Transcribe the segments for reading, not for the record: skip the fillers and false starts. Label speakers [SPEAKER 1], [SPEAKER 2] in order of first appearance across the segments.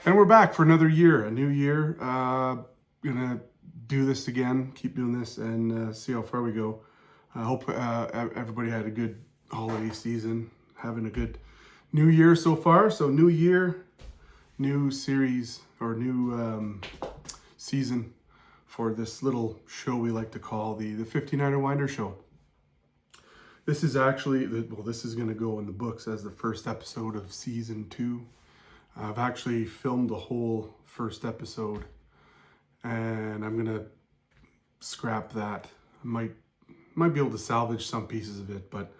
[SPEAKER 1] And we're back for another year, a new year. Gonna do this again, keep doing this, and see how far we go. I hope everybody had a good holiday season, having a good new year so far. So new year, new series, or new season for this little show we like to call the FiftyNiner Winder Show. This is actually, this is gonna go in the books as the first episode of season 2. I've actually filmed the whole first episode, and I'm gonna scrap that. I might be able to salvage some pieces of it, but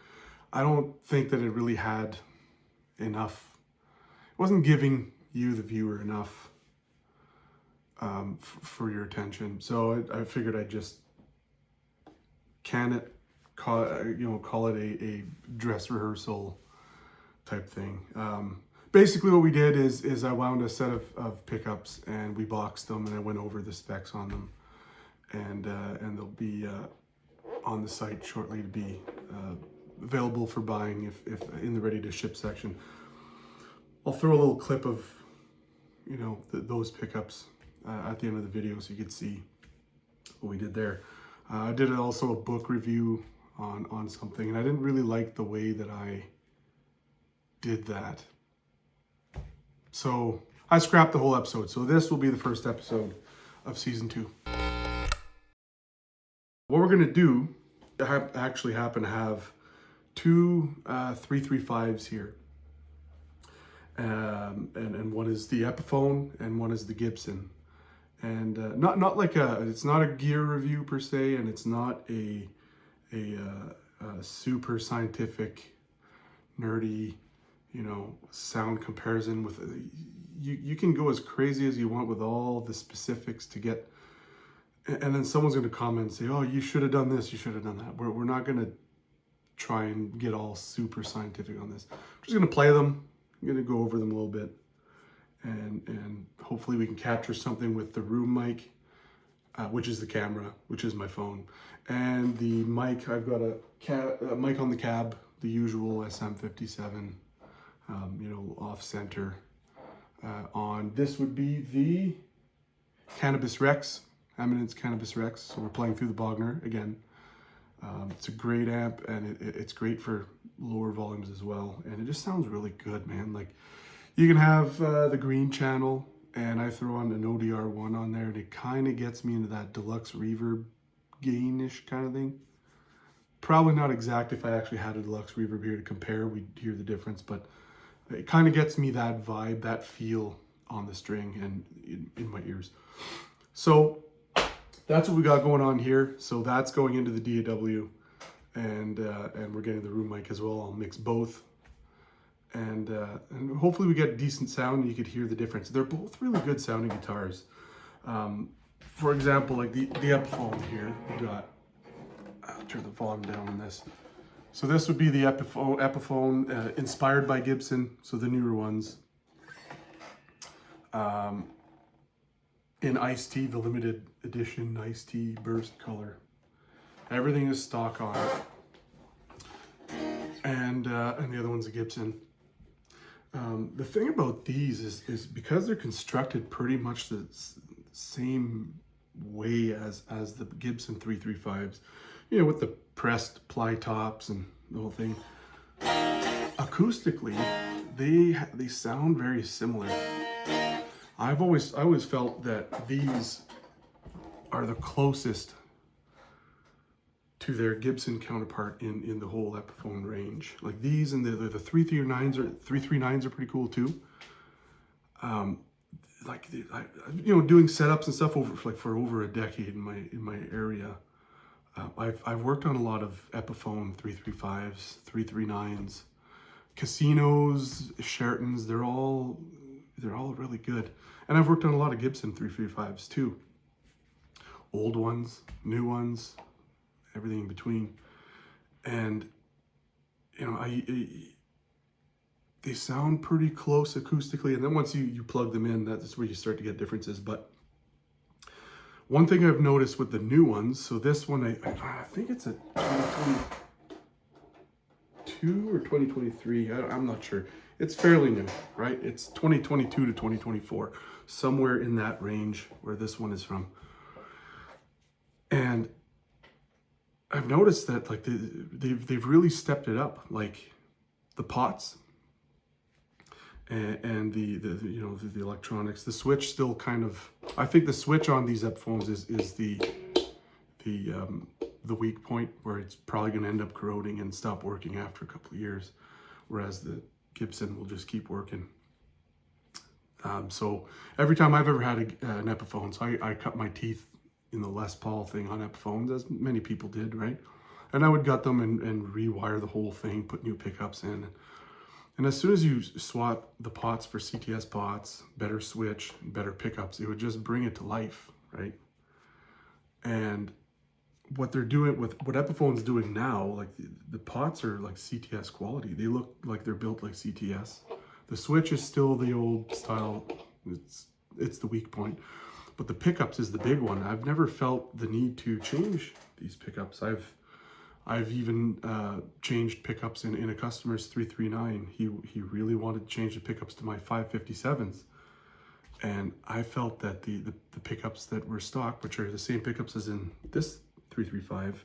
[SPEAKER 1] I don't think that it really had enough. It wasn't giving you, the viewer, enough for your attention. So I figured I'd just call it a dress rehearsal type thing. Basically what we did is I wound a set of pickups and we boxed them, and I went over the specs on them, and they'll be on the site shortly to be available for buying if in the ready to ship section. I'll throw a little clip of those pickups at the end of the video so you can see what we did there. I did also a book review on something, and I didn't really like the way that I did that. So I scrapped the whole episode. So this will be the first episode of season 2. What we're gonna do, I actually happen to have two 335's here. And one is the Epiphone and one is the Gibson. And not like it's not a gear review per se, and it's not a super scientific, nerdy, sound comparison with you can go as crazy as you want with all the specifics to get, and then someone's going to comment and say, oh, you should have done this, you should have done that. We're not going to try and get all super scientific on this. I'm just going to play them. I'm going to go over them a little bit, and hopefully we can capture something with the room mic, which is the camera, which is my phone, and the mic. I've got a mic on the cab, the usual SM57. Off center. On this would be the Cannabis Rex, Eminence Cannabis Rex. So we're playing through the Bogner again. It's a great amp, and it's great for lower volumes as well. And it just sounds really good, man. Like, you can have the green channel, and I throw on an ODR1 on there, and it kind of gets me into that deluxe reverb gainish kind of thing. Probably not exact. If I actually had a deluxe reverb here to compare, we'd hear the difference, but it kind of gets me that vibe, that feel on the string and in my ears. So that's what we got going on here. So that's going into the DAW, and we're getting the room mic as well. I'll mix both, and hopefully we get decent sound and you could hear the difference. They're both really good sounding guitars. For example, like the Epiphone here, we got. I'll turn the volume down on this. So this would be the Epiphone, inspired by Gibson, so the newer ones. In Iced Tea, the limited edition Iced Tea burst color. Everything is stock on it. And the other one's a Gibson. The thing about these is because they're constructed pretty much the same way as the Gibson 335's, with the pressed ply tops and the whole thing. Acoustically, they sound very similar. I always felt that these are the closest to their Gibson counterpart in the whole Epiphone range. Like these and the 339's are pretty cool too. Doing setups and stuff for over a decade in my area. I've worked on a lot of Epiphone 335's, 339's, Casinos, Sheratons. They're all really good. And I've worked on a lot of Gibson 335's too. Old ones, new ones, everything in between. And they sound pretty close acoustically. And then once you plug them in, that's where you start to get differences. But one thing I've noticed with the new ones, so this one, I think it's a 2022 or 2023, I'm not sure. it's fairly new, right? It's 2022 to 2024, somewhere in that range where this one is from. And I've noticed that like they've really stepped it up, like the pots and the you know the electronics. The switch still kind of, I think the switch on these Epiphones is the weak point, where it's probably going to end up corroding and stop working after a couple of years, whereas the Gibson will just keep working. So every time I've ever had an Epiphone, so I cut my teeth in the Les Paul thing on Epiphones, as many people did, right? And I would gut them and rewire the whole thing, put new pickups in. And as soon as you swap the pots for CTS pots, better switch, better pickups, it would just bring it to life, right? And what they're doing with what Epiphone's doing now, like the pots are like CTS quality. They look like they're built like CTS. The switch is still the old style. It's the weak point, but the pickups is the big one. I've never felt the need to change these pickups. I've even changed pickups in a customer's 339. He really wanted to change the pickups to my 557s. And I felt that the pickups that were stock, which are the same pickups as in this 335,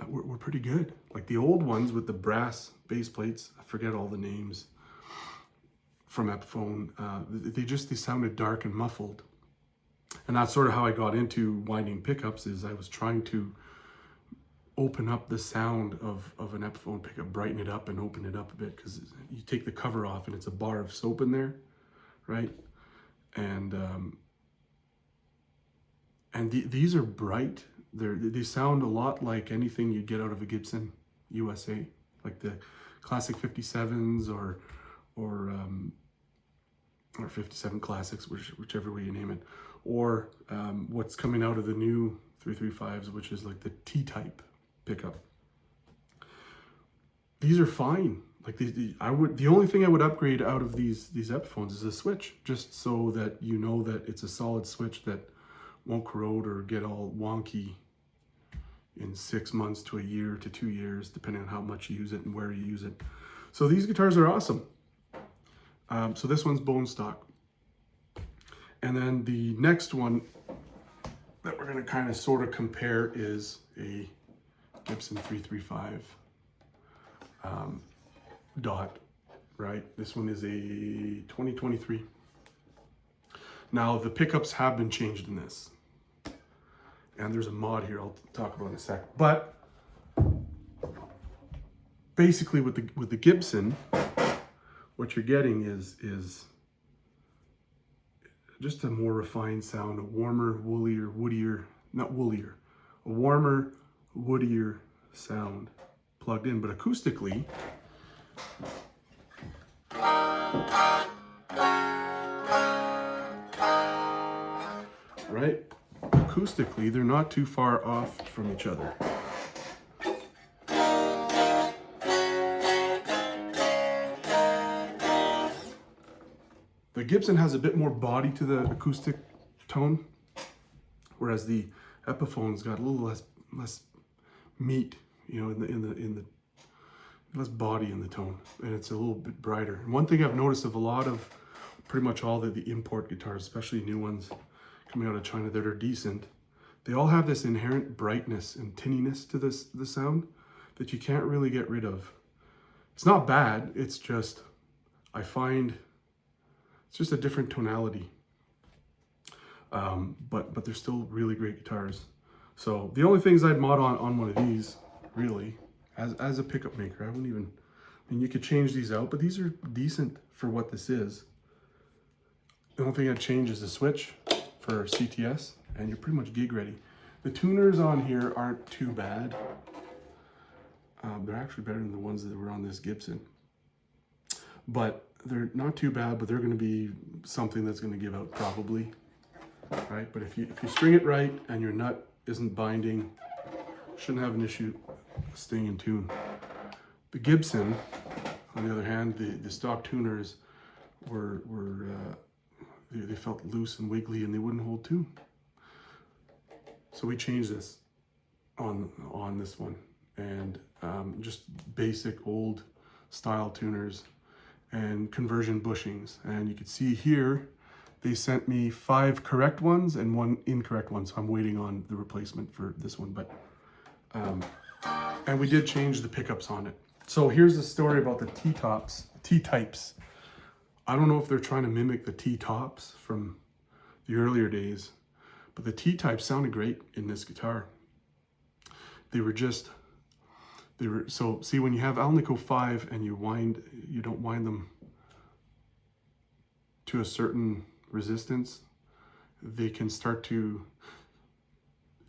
[SPEAKER 1] were pretty good. Like the old ones with the brass base plates, I forget all the names from Epiphone, they sounded dark and muffled. And that's sort of how I got into winding pickups, is I was trying to open up the sound of an Epiphone pickup, brighten it up and open it up a bit, because you take the cover off and it's a bar of soap in there, right? And these are bright. They sound a lot like anything you'd get out of a Gibson USA, like the classic 57s or 57 classics, whichever way you name it, or what's coming out of the new 335's, which is like the T-type pickup. These are fine. Like the only thing I would upgrade out of these Epiphones is a switch, just so that you know that it's a solid switch that won't corrode or get all wonky in 6 months to a year to 2 years, depending on how much you use it and where you use it. So these guitars are awesome. So this one's bone stock. And then the next one that we're going to kind of sort of compare is a Gibson 335 Dot, right? This one is a 2023. Now the pickups have been changed in this, and there's a mod here I'll talk about in a sec. But basically with the Gibson, what you're getting is just a more refined sound, a warmer, woodier, a warmer, woodier sound plugged in, but acoustically, right? Acoustically, they're not too far off from each other. The Gibson has a bit more body to the acoustic tone, whereas the Epiphone's got a little less meat, you know, in the less body in the tone, and it's a little bit brighter. And one thing I've noticed of a lot of, pretty much all the import guitars, especially new ones coming out of China that are decent, they all have this inherent brightness and tinniness to the sound that you can't really get rid of. It's not bad, it's just, I find it's just a different tonality. But they're still really great guitars. So the only things I'd mod on one of these, really, as a pickup maker, I wouldn't even, I mean, you could change these out, but these are decent for what this is. The only thing I'd change is the switch for CTS, and you're pretty much gig ready. The tuners on here aren't too bad. They're actually better than the ones that were on this Gibson. But they're not too bad, but they're going to be something that's going to give out probably, right? But if you string it right and your nut isn't binding, shouldn't have an issue staying in tune. The Gibson, on the other hand, the stock tuners they felt loose and wiggly and they wouldn't hold tune. So we changed this on this one, and just basic old style tuners. and conversion bushings. And you can see here, they sent me 5 correct ones and 1 incorrect one. So I'm waiting on the replacement for this one. But and we did change the pickups on it. So here's the story about the T-types. I don't know if they're trying to mimic the T-tops from the earlier days, but the T-types sounded great in this guitar. So see, when you have Alnico 5 and you don't wind them to a certain resistance, they can start to,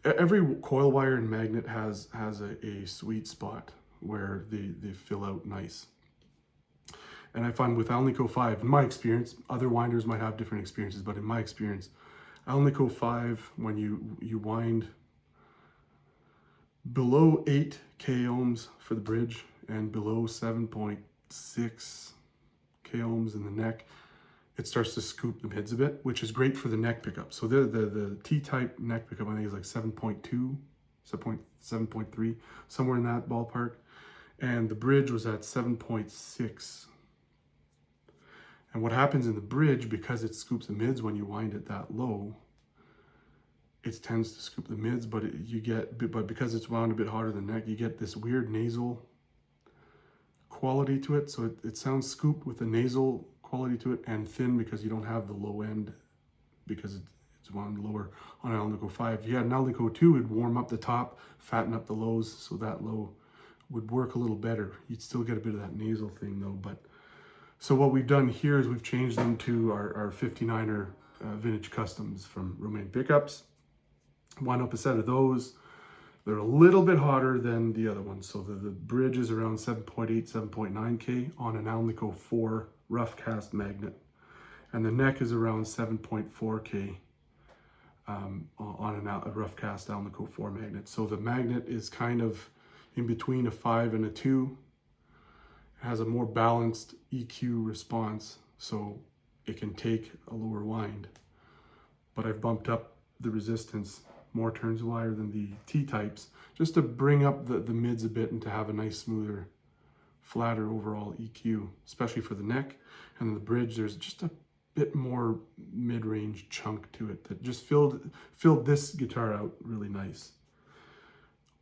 [SPEAKER 1] every coil wire and magnet has a sweet spot where they fill out nice. And I find with Alnico 5, in my experience, other winders might have different experiences, but in my experience, Alnico 5, when you wind below 8 k ohms for the bridge and below 7.6 k ohms in the neck, it starts to scoop the mids a bit, which is great for the neck pickup. So the T-type neck pickup, I think, is like 7.2, 7.3, somewhere in that ballpark. And the bridge was at 7.6. And what happens in the bridge, because it scoops the mids when you wind it that low, it tends to scoop the mids, but because it's wound a bit harder than neck, you get this weird nasal quality to it. So it sounds scooped with a nasal quality to it, and thin because you don't have the low end, because it's wound lower on an Alnico 5. If you had an Alnico 2, it'd warm up the top, fatten up the lows, so that low would work a little better. You'd still get a bit of that nasal thing though. But so what we've done here is we've changed them to our FiftyNiner Vintage Customs from Romain Pickups. Wind up a set of those. They're a little bit hotter than the other ones. So the bridge is around 7.8, 7.9 K on an Alnico 4 rough cast magnet. And the neck is around 7.4 K on a rough cast Alnico 4 magnet. So the magnet is kind of in between a 5 and a 2. It has a more balanced EQ response, so it can take a lower wind. But I've bumped up the resistance, more turns wire than the T-types, just to bring up the mids a bit and to have a nice, smoother, flatter overall EQ, especially for the neck. And the bridge, there's just a bit more mid-range chunk to it that just filled this guitar out really nice.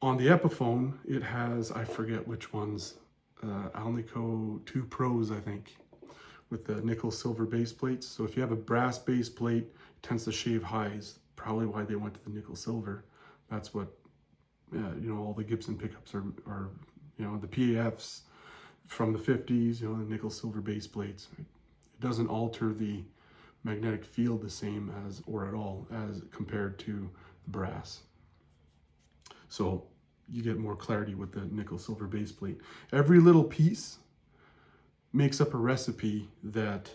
[SPEAKER 1] On the Epiphone, it has, I forget which ones, Alnico 2 Pros, I think, with the nickel silver base plates. So if you have a brass base plate, it tends to shave highs. Probably why they went to the nickel silver. That's what, all the Gibson pickups are, the PAFs from the 50s, the nickel silver base plates. It doesn't alter the magnetic field the same as, or at all, as compared to the brass. So you get more clarity with the nickel silver base plate. Every little piece makes up a recipe that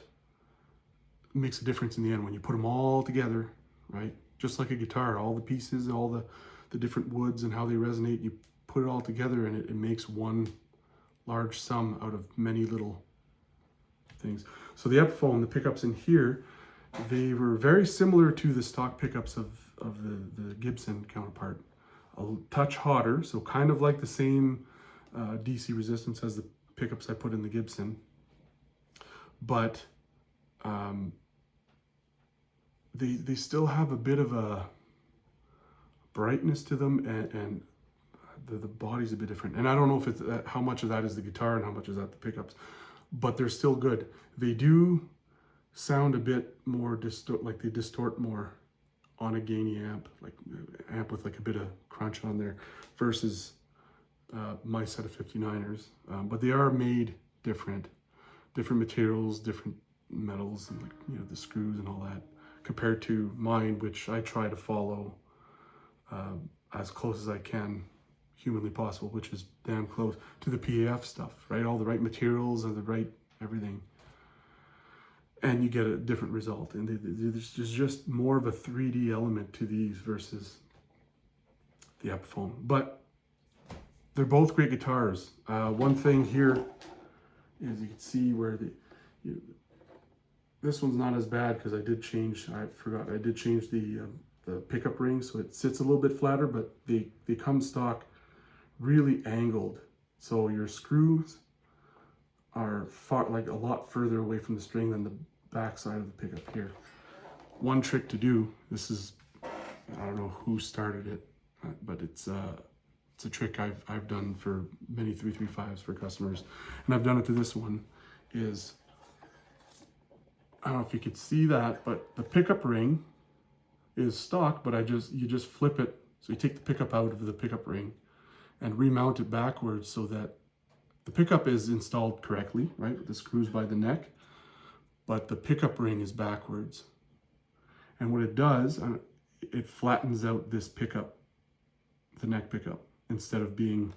[SPEAKER 1] makes a difference in the end when you put them all together, right? Just like a guitar, all the pieces, all the different woods and how they resonate, you put it all together and it makes one large sum out of many little things. So the Epiphone, the pickups in here, they were very similar to the stock pickups of the Gibson counterpart. A touch hotter, so kind of like the same DC resistance as the pickups I put in the Gibson, but they still have a bit of a brightness to them, and the body's a bit different. And I don't know if it's how much of that is the guitar and how much is that the pickups, but they're still good. They do sound a bit more like they distort more on a gainy amp, like amp with like a bit of crunch on there, versus my set of 59ers. But they are made different materials, different metals, and like the screws and all that, compared to mine, which I try to follow as close as I can humanly possible, which is damn close to the PAF stuff, right? All the right materials and the right everything. And you get a different result. And there's just more of a 3D element to these versus the Epiphone. But they're both great guitars. One thing here is you can see where this one's not as bad because I did change the pickup ring, so it sits a little bit flatter, but they come stock really angled. So your screws far, like a lot further away from the string than the back side of the pickup here. One trick to do, this is, I don't know who started it, but it's a trick I've done for many 335s for customers, and I've done it to this one, is, I don't know if you could see that, but the pickup ring is stock, but you just flip it. So you take the pickup out of the pickup ring and remount it backwards so that the pickup is installed correctly, right? With the screws by the neck, but the pickup ring is backwards. And what it does, it flattens out this pickup, the neck pickup, instead of being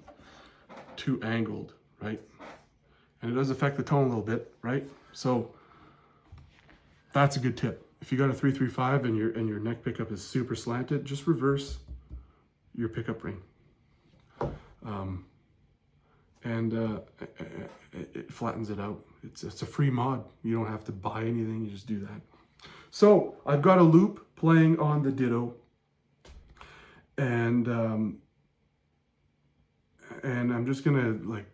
[SPEAKER 1] too angled, right? And it does affect the tone a little bit, right? So that's a good tip. If you got a 335 and your neck pickup is super slanted, just reverse your pickup ring. It flattens it out. It's a free mod. You don't have to buy anything, you just do that. So I've got a loop playing on the Ditto, and I'm just gonna like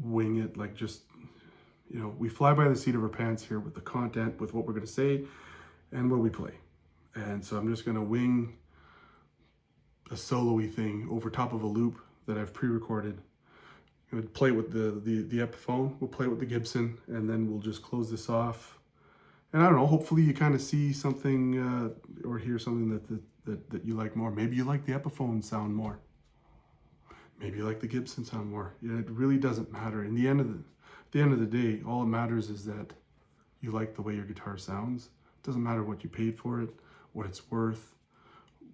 [SPEAKER 1] wing it, like just, you know, we fly by the seat of our pants here with the content, with what we're gonna say and what we play. And so I'm just gonna wing a solo-y thing over top of a loop that I've pre-recorded. I'm gonna play with the Epiphone, we'll play with the Gibson, and then we'll just close this off. And I don't know, hopefully you kind of see something or hear something that you like more. Maybe you like the Epiphone sound more. Maybe you like the Gibson sound more. You know, it really doesn't matter. In the end of the day, all that matters is that you like the way your guitar sounds. It doesn't matter what you paid for it, what it's worth,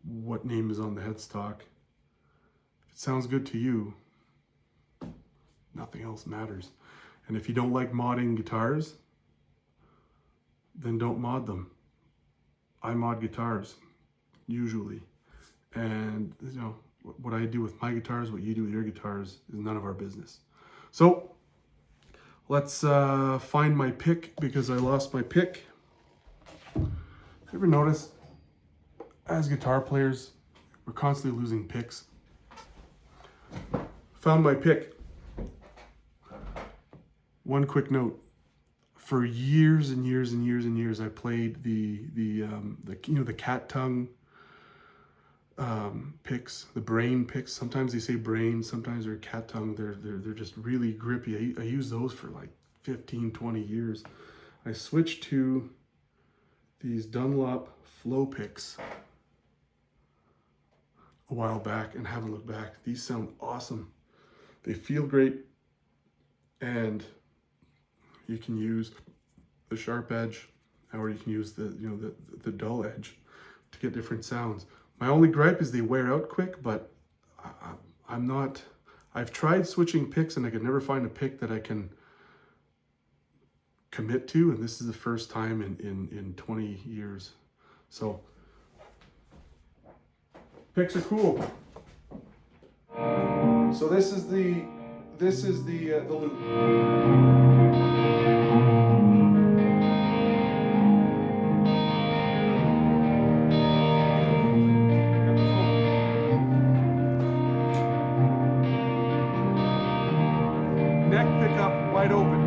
[SPEAKER 1] what name is on the headstock. If it sounds good to you, nothing else matters. And if you don't like modding guitars, then don't mod them. I mod guitars, usually. And you know, what I do with my guitars, what you do with your guitars, is none of our business. So let's find my pick, because I lost my pick. Ever notice, as guitar players, we're constantly losing picks? Found my pick. One quick note. For years and years and years and years, I played the cat tongue picks, the brain picks. Sometimes they say brain, sometimes they're cat tongue. They're just really grippy. I used those for like 15, 20 years. I switched to these Dunlop flow picks a while back and haven't looked back. These sound awesome. They feel great, and you can use the sharp edge, or you can use the dull edge to get different sounds. My only gripe is they wear out quick, but I've tried switching picks and I could never find a pick that I can commit to, and this is the first time in 20 years. So picks are cool. So this is the loop. Neck pickup wide open.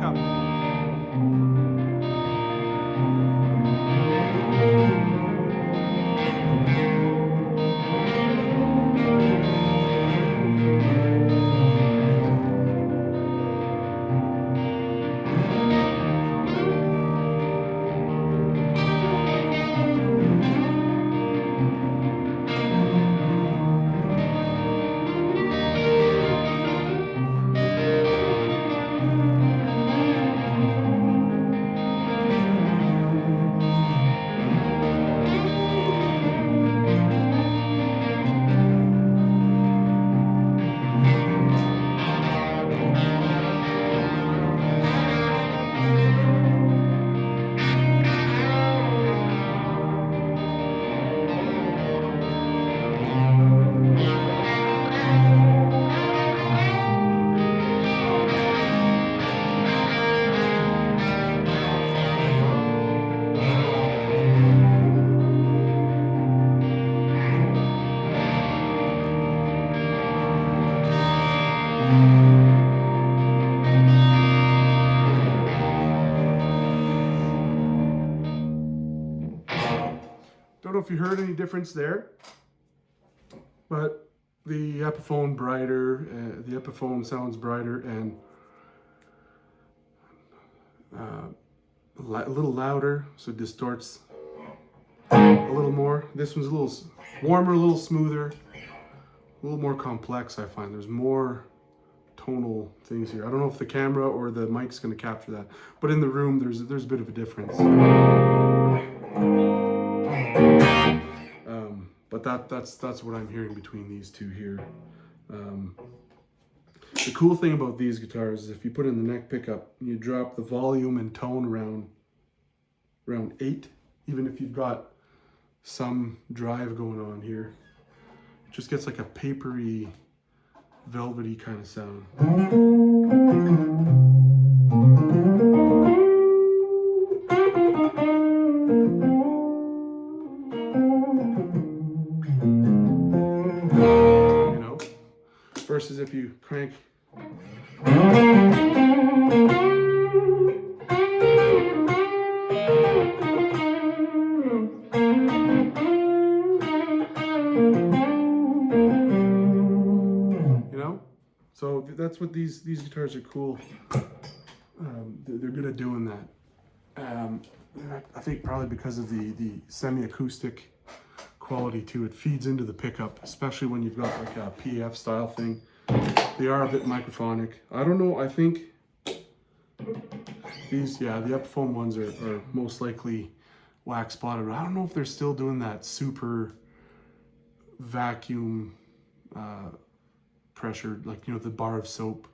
[SPEAKER 1] pickup. Don't know if you heard any difference there, but the Epiphone brighter, the Epiphone sounds brighter and a little louder, so it distorts a little more. This one's a little warmer, a little smoother, a little more complex. I find there's more tonal things here. I don't know if the camera or the mic's going to capture that, but in the room there's a bit of a difference. But that's what I'm hearing between these two here. The cool thing about these guitars is if you put in the neck pickup and you drop the volume and tone around 8, even if you've got some drive going on here, it just gets like a papery, velvety kind of sound. You know, versus if you crank. So that's what these guitars are cool. They're good at doing that. I think probably because of the semi-acoustic quality too. It feeds into the pickup, especially when you've got like a PAF style thing. They are a bit microphonic. I don't know, I think these, yeah, the Epiphone ones are most likely wax spotted. I don't know if they're still doing that super vacuum pressured, like, you know, the bar of soap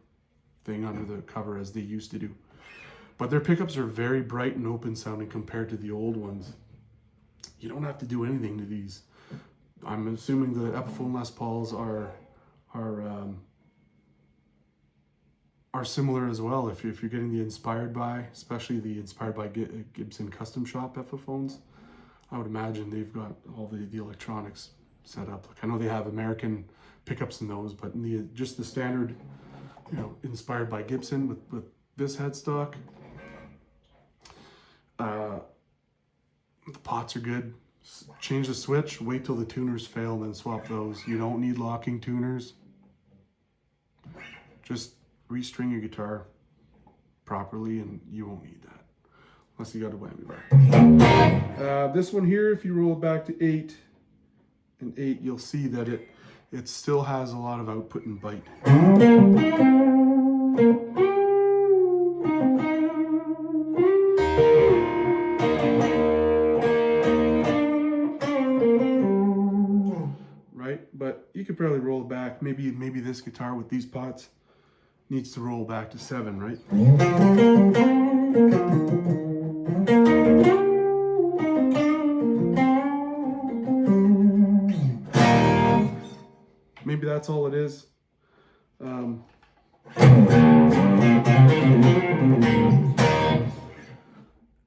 [SPEAKER 1] thing under the cover as they used to do. But their pickups are very bright and open sounding compared to the old ones. You don't have to do anything to these. I'm assuming the Epiphone Les Pauls are similar as well. If you're getting the inspired by, especially the inspired by Gibson Custom Shop Epiphones, I would imagine they've got all the electronics set up. Like, I know they have American pickups in those, but in just the standard, you know, inspired by Gibson with this headstock, the pots are good. Change the switch, wait till the tuners fail, then swap those. You don't need locking tuners. Just restring your guitar properly and you won't need that, unless you got a whammy bar. This one here, if you roll it back to 8 and 8, you'll see that it still has a lot of output and bite. Right, but you could probably roll it back. Maybe this guitar with these pots needs to roll back to 7, right? Maybe that's all it is.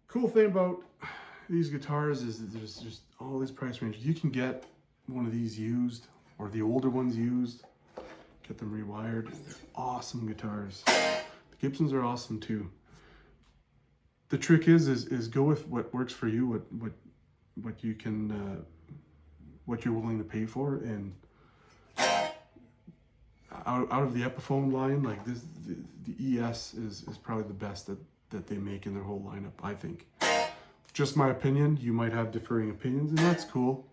[SPEAKER 1] Cool thing about these guitars is that there's just all these price ranges. You can get one of these used, or the older ones used, get them rewired. They're awesome guitars. The Gibsons are awesome too. the trick is go with what works for you, what you can, what you're willing to pay for. And out of the Epiphone line, like this, the ES is probably the best that they make in their whole lineup, I think. Just my opinion. You might have differing opinions, and that's cool.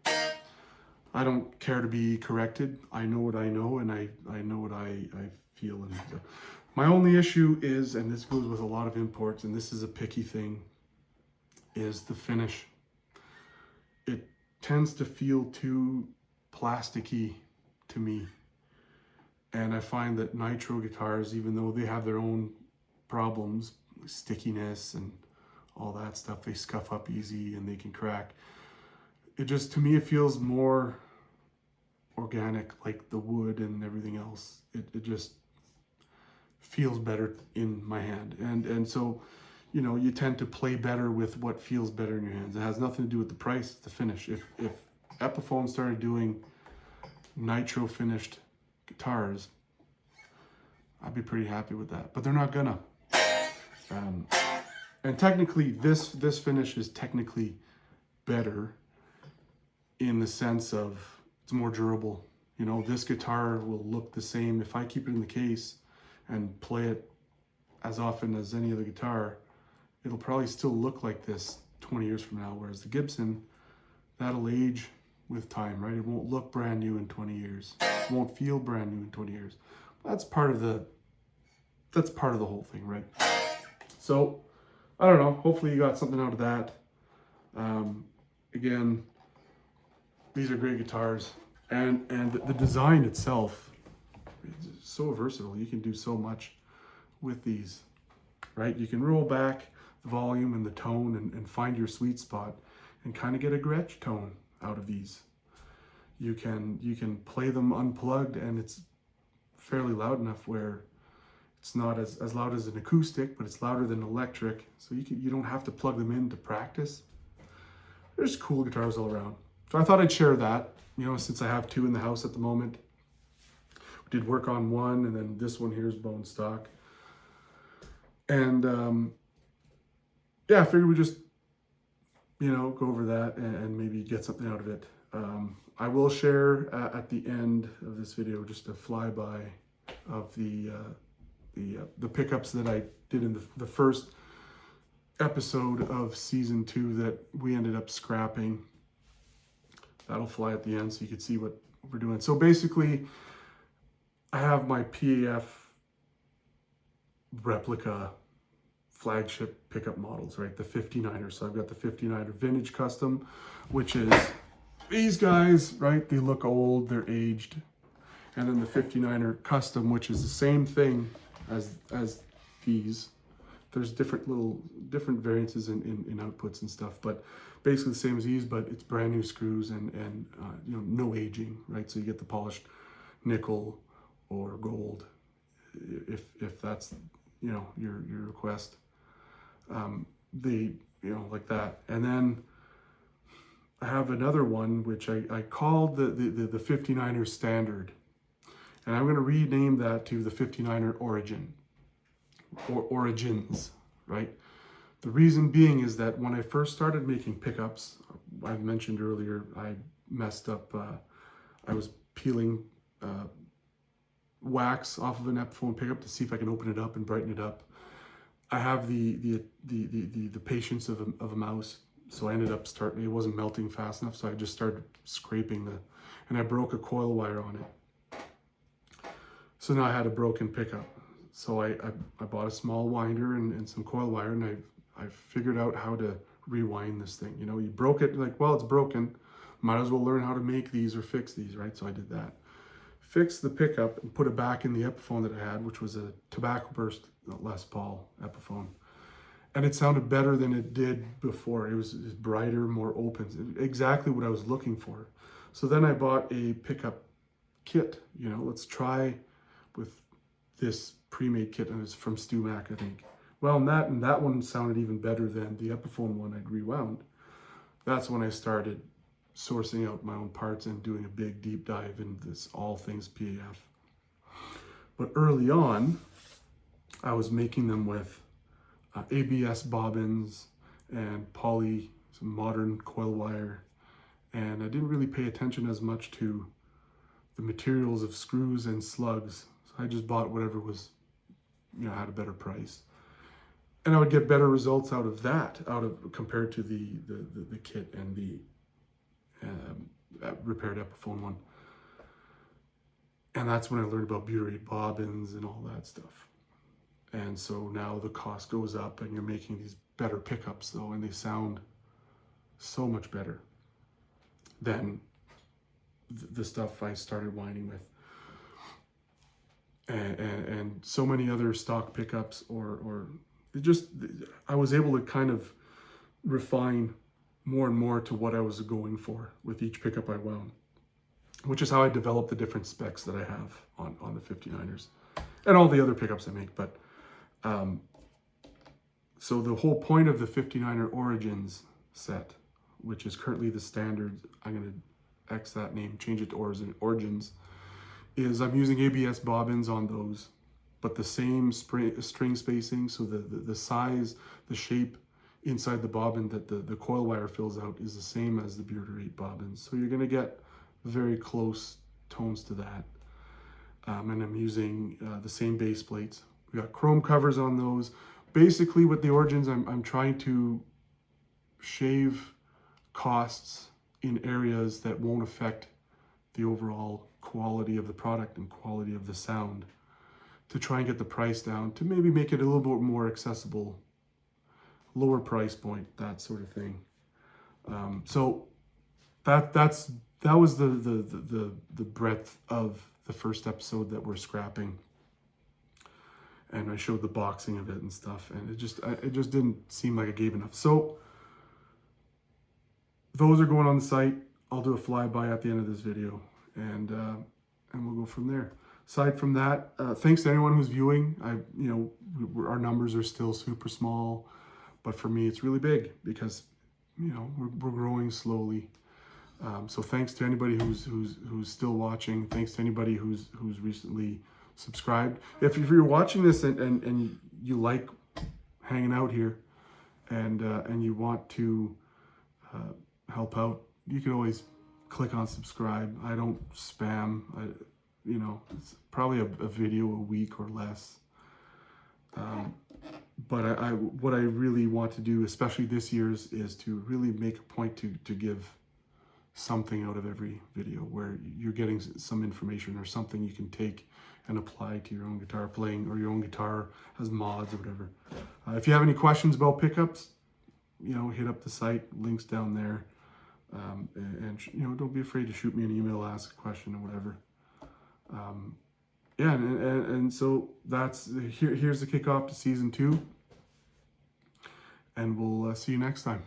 [SPEAKER 1] I don't care to be corrected. I know what I know, and I know what I feel. And my only issue is, and this goes with a lot of imports, and this is a picky thing, is the finish. It tends to feel too plasticky to me. And I find that nitro guitars, even though they have their own problems, stickiness and all that stuff, they scuff up easy and they can crack. It just, to me, it feels more organic, like the wood and everything else. It just feels better in my hand. And so, you know, you tend to play better with what feels better in your hands. It has nothing to do with the price, it's the finish. If Epiphone started doing nitro finished guitars, I'd be pretty happy with that, but they're not gonna. And technically, this finish is technically better in the sense of it's more durable. You know, this guitar will look the same if I keep it in the case and play it as often as any other guitar. It'll probably still look like this 20 years from now, whereas the Gibson, that'll age with time, right? It won't look brand new in 20 years. It won't feel brand new in 20 years. That's part of the whole thing, right? So, I don't know. Hopefully you got something out of that. Again, these are great guitars. And the design itself is so versatile. You can do so much with these, right? You can roll back the volume and the tone and find your sweet spot and kind of get a Gretsch tone out of these. You can play them unplugged and it's fairly loud enough where it's not as loud as an acoustic, but it's louder than electric. So you don't have to plug them in to practice. There's cool guitars all around. So I thought I'd share that, you know, since I have two in the house at the moment. We did work on one, and then this one here is bone stock. And yeah, I figured we just, you know, go over that and maybe get something out of it. I will share at the end of this video just a flyby of the pickups that I did in the first episode of season 2 that we ended up scrapping. That'll fly at the end so you can see what we're doing. So basically, I have my PAF replica flagship pickup models, right? The FiftyNiner. So I've got the FiftyNiner Vintage Custom, which is these guys, right? They look old, they're aged. And then the FiftyNiner Custom, which is the same thing as these. There's different variances in outputs and stuff, but basically the same as these, but it's brand new screws and you know, no aging, right? So you get the polished nickel or gold, if that's, you know, your request. You know, like that. And then I have another one which I called the FiftyNiner Standard, and I'm going to rename that to the FiftyNiner Origin. Or Origins, right? The reason being is that when I first started making pickups, I mentioned earlier, I messed up, I was peeling wax off of an Epiphone pickup to see if I can open it up and brighten it up. I have the patience of a mouse, so I ended up it wasn't melting fast enough, so I just started scraping and I broke a coil wire on it. So now I had a broken pickup. So I bought a small winder and some coil wire, and I figured out how to rewind this thing. You know, you broke it, like, well, it's broken. Might as well learn how to make these or fix these, right? So I did that. Fixed the pickup and put it back in the Epiphone that I had, which was a tobacco burst Les Paul Epiphone. And it sounded better than it did before. It was brighter, more open, exactly what I was looking for. So then I bought a pickup kit. You know, let's try with this pre-made kit, and it's from StewMac, I think. Well, and that one sounded even better than the Epiphone one I'd rewound. That's when I started sourcing out my own parts and doing a big deep dive into this all things PAF. But early on, I was making them with ABS bobbins, and poly, some modern coil wire. And I didn't really pay attention as much to the materials of screws and slugs. So I just bought whatever was, had a better price. And I would get better results out of that, compared to the kit and the repaired Epiphone one. And that's when I learned about butyrate bobbins and all that stuff. And so now the cost goes up and you're making these better pickups though, and they sound so much better than the stuff I started whining with. And so many other stock pickups or I was able to kind of refine more and more to what I was going for with each pickup I wound, which is how I developed the different specs that I have on the 59ers and all the other pickups I make. But so the whole point of the 59er Origins set, which is currently the standard, I'm going to X that name, change it to Origins, is I'm using ABS bobbins on those, but the same string spacing, so the size, the shape inside the bobbin that the coil wire fills out is the same as the butyrate bobbins. So you're going to get very close tones to that. And I'm using the same base plates. We got chrome covers on those. Basically with the Origins, I'm trying to shave costs in areas that won't affect the overall quality of the product and quality of the sound, to try and get the price down, to maybe make it a little bit more accessible, lower price point, that sort of thing. So that was the breadth of the first episode that we're scrapping. And I showed the boxing of it and stuff, and it just didn't seem like I gave enough. So those are going on the site. I'll do a flyby at the end of this video, and we'll go from there. Aside from that, thanks to anyone who's viewing. Our numbers are still super small, but for me it's really big because we're growing slowly. So thanks to anybody who's still watching. Thanks to anybody who's recently subscribed. If you're watching this and you like hanging out here, and you want to help out, you can always click on subscribe. I don't spam. It's probably a video a week or less. But what I really want to do, especially this year's, is to really make a point to give something out of every video where you're getting some information or something you can take and apply to your own guitar playing, or your own guitar has mods or whatever. If you have any questions about pickups, hit up the site, links down there. And don't be afraid to shoot me an email, ask a question or whatever. And so here's the kickoff to season 2, and we'll see you next time.